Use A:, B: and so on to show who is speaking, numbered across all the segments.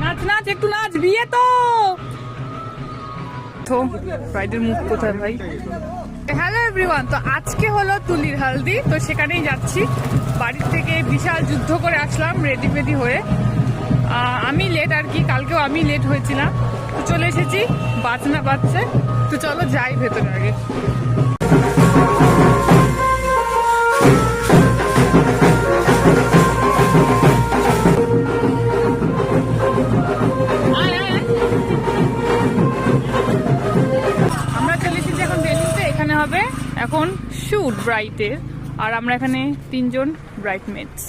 A: নাচ নাচ একটু নাচ, বিয়ে তো ব্রাইডের মুখ কোথায় ভাই? হ্যালো এভরিওয়ান, তো আজকে হলো তুলির হালদি, তো সেখানেই যাচ্ছি। বাড়ির থেকে বিশাল যুদ্ধ করে আসলাম রেডি ফেডি হয়ে। আমি লেট আর কি, কালকেও আমি লেট হয়েছিলাম, তো চলে এসেছি, বাজনা বাজছে, তো চলো যাই ভেতরে আগে। আমরা চলে এসেছি এখন বেলুতে, এখানে হবে এখন শুট ব্রাইডের, আর আমরা এখানে 3 জন ব্রাইডমেটস।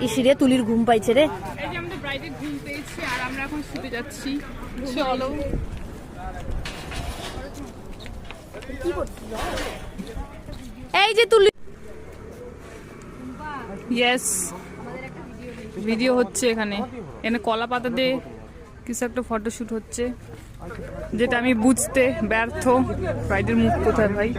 B: ইসিরে তুলির ঘুম পাইছে রে।
A: এই যে আমাদের ব্রাইডের ঘুম পেয়েছি আর আমরা এখন শুতে যাচ্ছি। চলো।
B: এই যে তুলি,
A: ইয়েস, ভিডিও হচ্ছে এখানে। এখানে কলা পাতা দিয়ে কিছু একটা ফটোশুট হচ্ছে, যেটা আমি বুঝতে ব্যর্থ। ব্রাইডের মুখ কোথায় ভাই?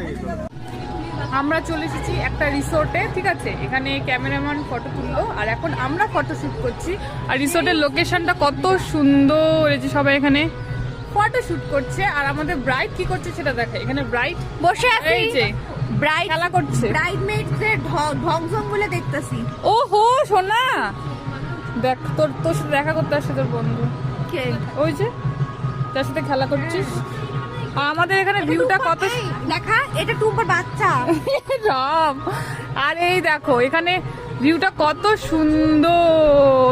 A: আমরা চলে এসেছি একটা রিসোর্টে, ঠিক আছে। এখানে ক্যামেরাম্যান ফটো তুললো আর এখন আমরা ফটোশুট করছি। আর রিসোর্টের লোকেশনটা কত সুন্দর, এই যে সবাই এখানে ফটোশুট করছে। আর আমাদের ব্রাইড কি করছে সেটা দেখে। এখানে ব্রাইড
B: বসে আছে,
A: এই যে
B: ব্রাইড
A: খেলা করছে,
B: ব্রাইডমেটদের ঢংঢং বলে দেখতেছি।
A: ওহো সোনা, দেখ তোর সাথে দেখা করতে আসছে তোর বন্ধু,
B: কে?
A: ওই যে তার সাথে খেলা করছিস। আর আমাদের এখানে ভিউটা কত
B: দেখা, এটা টুম্পার বাচ্চা।
A: রাম। আর এই দেখো এখানে ভিউটা কত সুন্দর,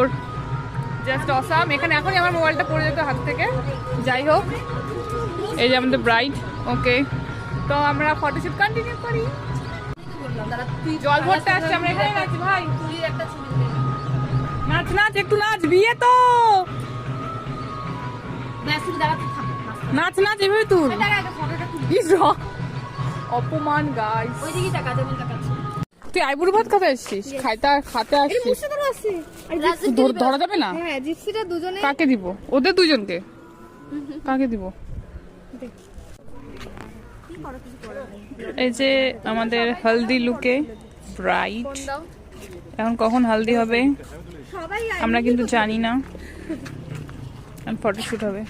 A: জাস্ট অসাম। এখানে এখনই আমার মোবাইলটা পড়ে যেত হাত থেকে, যাই হোক। এই যে আমাদের ব্রাইড, ওকে, তো আমরা ফটোশুট কন্টিনিউ করি। জল ভরতে আসছে, আমরা এখানে নাচি ভাই। নাচ নাচ একটু নাচ, বিয়ে তো নাচ নাচ এভাবে তুল। অপমান গাইস। তুই আইবুড়ো ভাত খাতে আসছিস, খাতে আসছিস, ধরা যাবে না। কাকে দিব? ওদের দুজনকে কাকে দিব? এই যে আমাদের হলদি লুকে ব্রাইড। এখন কখন হলদি হবে আমরা কিন্তু জানি না, ফটোশুট হবে।